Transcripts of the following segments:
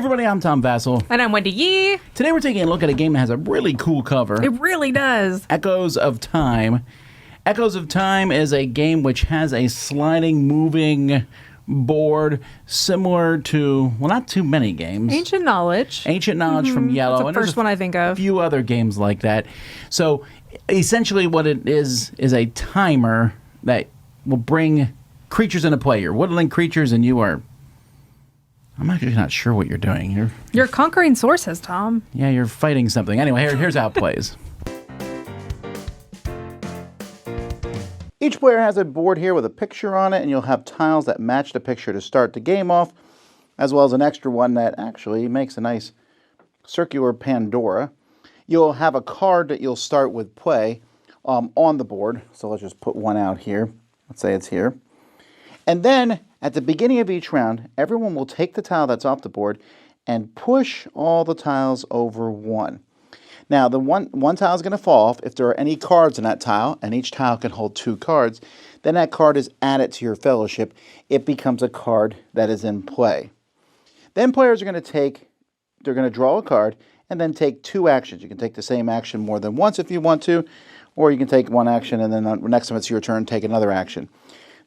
everybody, I'm Tom Vassell. And I'm Wendy Yee. Today we're taking a look at a game that has a really cool cover. It really does. Echoes of Time. Echoes of Time is a game which has a sliding, moving board similar to, well, not too many games. Ancient Knowledge. Ancient Knowledge from Yellow. That's the first one I think of. A few other games like that. So essentially what it is a timer that will bring creatures into play. You're woodland creatures and you are... I'm actually not sure what you're doing. You're conquering sources, Tom. Yeah, you're fighting something. Anyway, here's how it plays. Each player has a board here with a picture on it, and you'll have tiles that match the picture to start the game off, as well as an extra one that actually makes a nice circular Pandora. You'll have a card that you'll start with play on the board. So let's just put one out here. Let's say it's here. And then at the beginning of each round, everyone will take the tile that's off the board and push all the tiles over one. Now, the one tile is going to fall off if there are any cards in that tile, and each tile can hold 2 cards. Then that card is added to your fellowship. It becomes a card that is in play. Then players are going to draw a card and then take 2 actions. You can take the same action more than once if you want to, or you can take 1 action and then the next time it's your turn, take another action.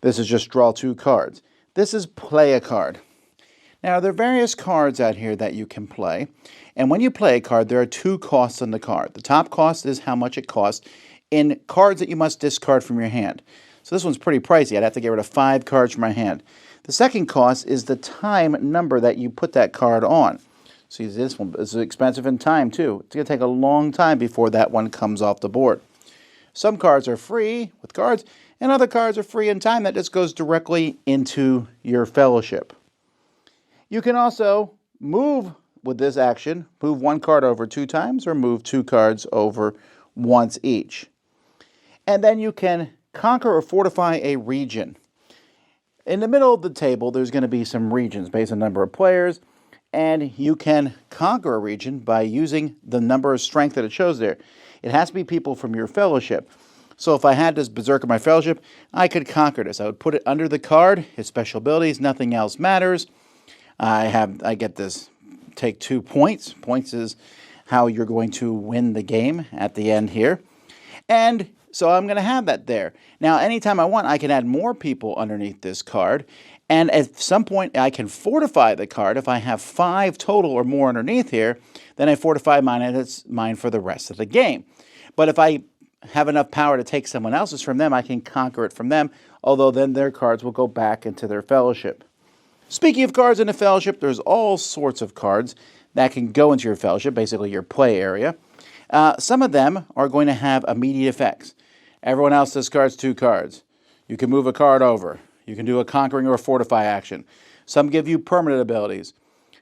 This is just draw 2 cards. This is play a card. Now, there are various cards out here that you can play. And when you play a card, there are 2 costs on the card. The top cost is how much it costs in cards that you must discard from your hand. So this one's pretty pricey. I'd have to get rid of 5 cards from my hand. The second cost is the time number that you put that card on. See, this one is expensive in time, too. It's going to take a long time before that one comes off the board. Some cards are free with cards, and other cards are free in time that just goes directly into your fellowship. You can also move with this action, move 1 card over 2 times or move 2 cards over once each. And then you can conquer or fortify a region. In the middle of the table, there's going to be some regions based on the number of players, and you can conquer a region by using the number of strength that it shows there. It has to be people from your fellowship. So if I had this Berserker in my fellowship, I could conquer this. I would put it under the card, his special abilities, nothing else matters. I get this, take 2 points. Points is how you're going to win the game at the end here. And so I'm going to have that there. Now, anytime I want, I can add more people underneath this card. And at some point, I can fortify the card. If I have 5 total or more underneath here, then I fortify mine and it's mine for the rest of the game. But if I have enough power to take someone else's from them, I can conquer it from them, although then their cards will go back into their fellowship. Speaking of cards in the fellowship, there's all sorts of cards that can go into your fellowship, basically your play area. Some of them are going to have immediate effects. Everyone else discards 2 cards. You can move a card over. You can do a conquering or a fortify action. Some give you permanent abilities.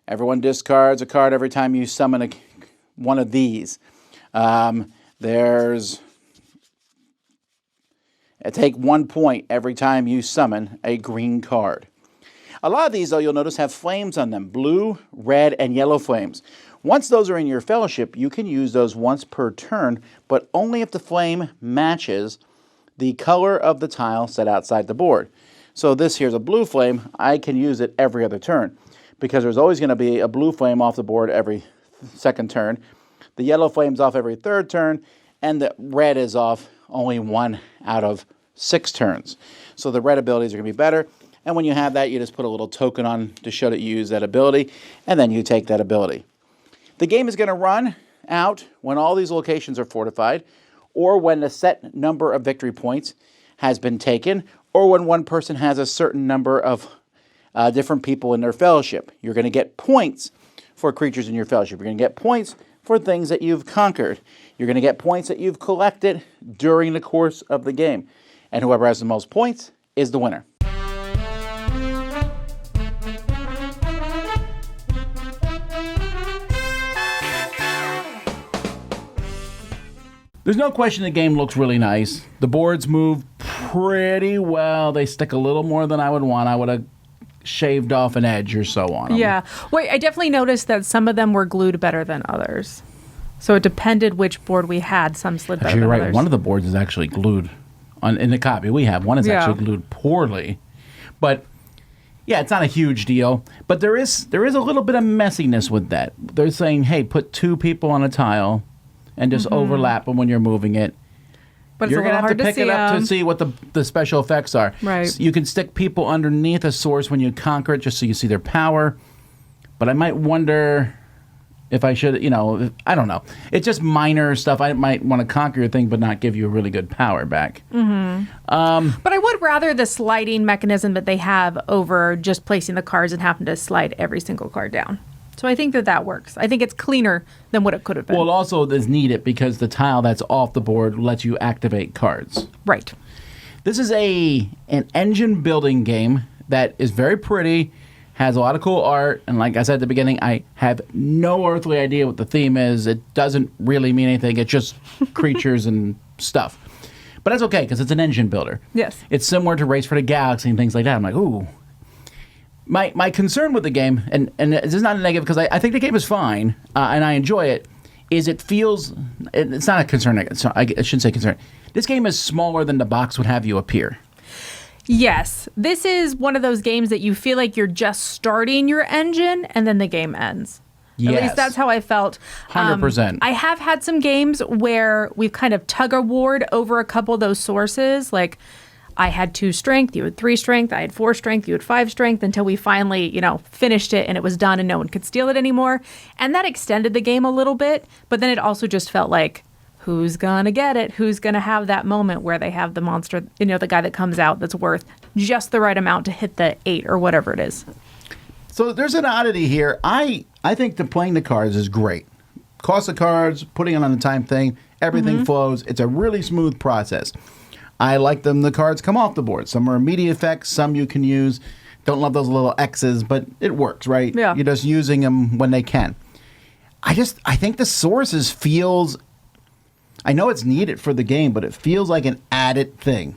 Everyone discards a card every time you summon one of these. Take 1 point every time you summon a green card. A lot of these, though, you'll notice have flames on them, blue, red, and yellow flames. Once those are in your fellowship, you can use those once per turn, but only if the flame matches the color of the tile set outside the board. So this here's a blue flame. I can use it every other turn because there's always going to be a blue flame off the board every second turn. The yellow flame's off every 3rd turn, and the red is off only 1 out of 6 turns. So the red abilities are going to be better. And when you have that, you just put a little token on to show that you use that ability, and then you take that ability. The game is going to run out when all these locations are fortified, or when a set number of victory points has been taken, or when one person has a certain number of different people in their fellowship. You're going to get points for creatures in your fellowship. You're going to get points for things that you've conquered. You're going to get points that you've collected during the course of the game. And whoever has the most points is the winner. There's no question the game looks really nice. The boards move pretty well. They stick a little more than I would want. I would have shaved off an edge or so on them. Yeah. Wait, I definitely noticed that some of them were glued better than others. So it depended which board we had. Some slid better than others. One of the boards is actually glued. In the copy we have, one is actually glued poorly. But Yeah, it's not a huge deal, but there is a little bit of messiness with that. They're saying, hey, put 2 people on a tile and just overlap them when you're moving it. But You're it's a going to little have to hard pick it up to see what the special effects are. Right. So you can stick people underneath a source when you conquer it just so you see their power. But I might wonder if I should, I don't know. It's just minor stuff. I might want to conquer your thing but not give you a really good power back. But I would rather the sliding mechanism that they have over just placing the cards and having to slide every single card down. So I think that works. I think it's cleaner than what it could have been. Well, it also is needed because the tile that's off the board lets you activate cards. Right. This is an engine building game that is very pretty, has a lot of cool art, and like I said at the beginning, I have no earthly idea what the theme is. It doesn't really mean anything. It's just creatures and stuff. But that's okay because it's an engine builder. Yes. It's similar to Race for the Galaxy and things like that. I'm like, ooh. My concern with the game, and this is not a negative because I think the game is fine and I enjoy it, is it feels, it's not a concern, I shouldn't say concern. This game is smaller than the box would have you appear. Yes. This is one of those games that you feel like you're just starting your engine and then the game ends. Yes. At least that's how I felt. 100%. I have had some games where we've kind of tug-of-warred over a couple of those sources, like I had 2 strength, you had 3 strength, I had 4 strength, you had 5 strength, until we finally, finished it and it was done and no one could steal it anymore. And that extended the game a little bit, but then it also just felt like, who's gonna get it? Who's gonna have that moment where they have the monster, the guy that comes out that's worth just the right amount to hit the 8 or whatever it is. So there's an oddity here. I think the playing the cards is great. Cost of cards, putting it on the time thing, everything flows. It's a really smooth process. I like them. The cards come off the board. Some are immediate effects. Some you can use. Don't love those little X's, but it works, right? Yeah. You're just using them when they can. I think the sources feels, I know it's needed for the game, but it feels like an added thing.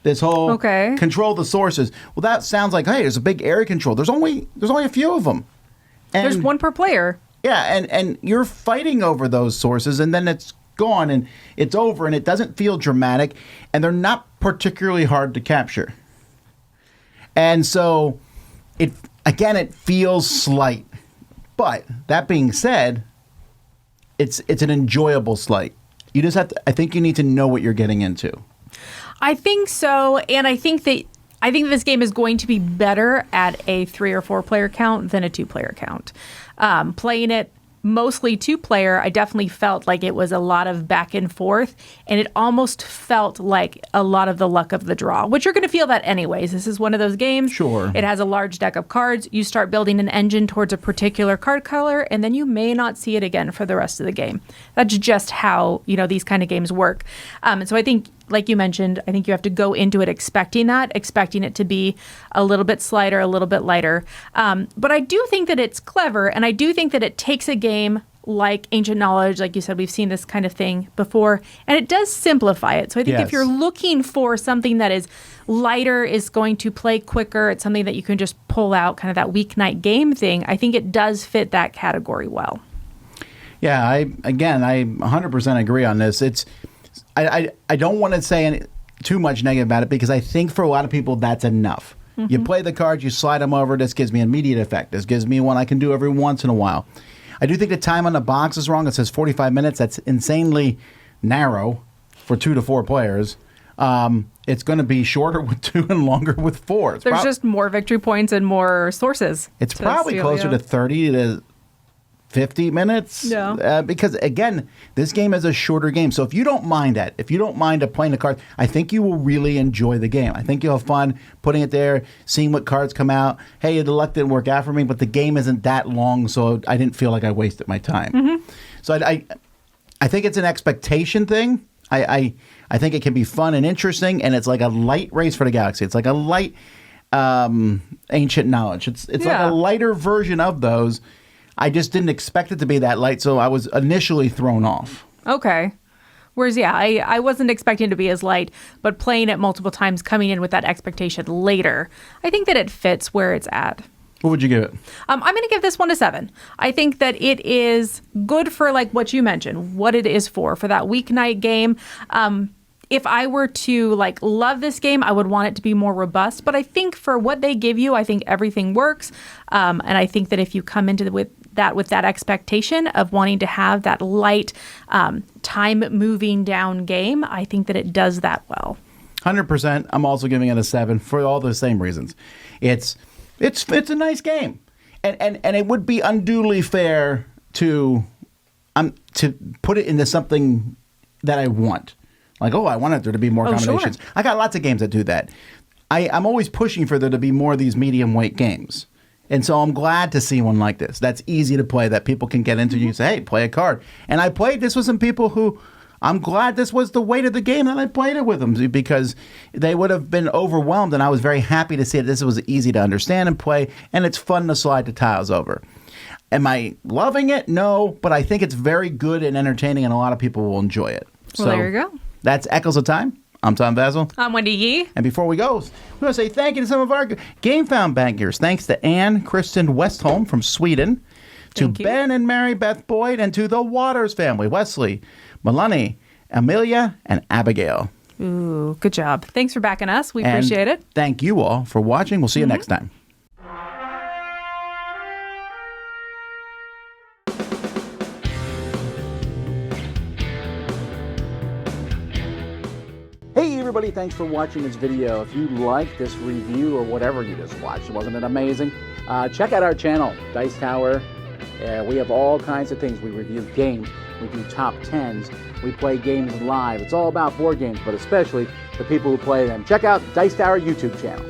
This whole control the sources. Well, that sounds like, hey, there's a big area control. There's only a few of them. And, there's 1 per player. Yeah, and you're fighting over those sources, and then it's gone and it's over, and it doesn't feel dramatic, and they're not particularly hard to capture. And so it feels slight. But that being said, it's an enjoyable slight. You just have to, I think you need to know what you're getting into. I think so, and I think this game is going to be better at a 3 or 4 player count than a 2 player count. Playing it mostly 2 player, I definitely felt like it was a lot of back and forth, and it almost felt like a lot of the luck of the draw, which you're going to feel that anyways. This is one of those games. Sure. It has a large deck of cards. You start building an engine towards a particular card color, and then you may not see it again for the rest of the game. That's just how, these kind of games work. And so I think, like you mentioned, I think you have to go into it expecting it to be a little bit slighter, a little bit lighter. But I do think that it's clever, and I do think that it takes a game like Ancient Knowledge, like you said, we've seen this kind of thing before, and it does simplify it. So I think if you're looking for something that is lighter, is going to play quicker, it's something that you can just pull out, kind of that weeknight game thing, I think it does fit that category well. Yeah, I 100% agree on this. I don't want to say too much negative about it because I think for a lot of people that's enough. Mm-hmm. You play the cards, you slide them over. This gives me an immediate effect. This gives me one I can do every once in a while. I do think the time on the box is wrong. It says 45 minutes. That's insanely narrow for 2 to 4 players. It's going to be shorter with 2 and longer with 4. There's just more victory points and more sources. It's probably closer to 30 to 50 minutes. Yeah. Because, again, this game is a shorter game. So if you don't mind that, if you don't mind playing the cards, I think you will really enjoy the game. I think you'll have fun putting it there, seeing what cards come out. Hey, the luck didn't work out for me, but the game isn't that long, so I didn't feel like I wasted my time. Mm-hmm. So I think it's an expectation thing. I think it can be fun and interesting, and it's like a light Race for the Galaxy. It's like a light Ancient Knowledge. It's like a lighter version of those. I just didn't expect it to be that light, so I was initially thrown off. Okay. Whereas, I wasn't expecting it to be as light, but playing it multiple times, coming in with that expectation later, I think that it fits where it's at. What would you give it? I'm going to give this one a 7. I think that it is good for, like what you mentioned, what it is for that weeknight game. if I were to like love this game, I would want it to be more robust. But I think for what they give you, I think everything works. And I think that if you come into with that expectation of wanting to have that light, time moving down game, I think that it does that well. 100%. I'm also giving it a 7 for all the same reasons. It's a nice game, and it would be unduly fair to put it into something that I want. Like, I wanted there to be more combinations. Sure. I got lots of games that do that. I'm always pushing for there to be more of these medium weight games. And so I'm glad to see one like this. That's easy to play, that people can get into. You can say, hey, play a card. And I played this with some people who, I'm glad this was the weight of the game that I played it with them, because they would have been overwhelmed. And I was very happy to see that this was easy to understand and play. And it's fun to slide the tiles over. Am I loving it? No, but I think it's very good and entertaining, and a lot of people will enjoy it. Well, there you go. That's Echoes of Time. I'm Tom Basil. I'm Wendy Yee. And before we go, we want to say thank you to some of our GameFound bankers. Thanks to Ann Kristen Westholm from Sweden, to Ben and Mary Beth Boyd, and to the Waters family, Wesley, Melanie, Amelia, and Abigail. Ooh, good job. Thanks for backing us. We appreciate it. Thank you all for watching. We'll see you next time. Hey everybody, thanks for watching this video. If you like this review or whatever you just watched, wasn't it amazing? Check out our channel, Dice Tower. We have all kinds of things. We review games, we do top 10s, we play games live. It's all about board games, but especially the people who play them. Check out Dice Tower YouTube channel.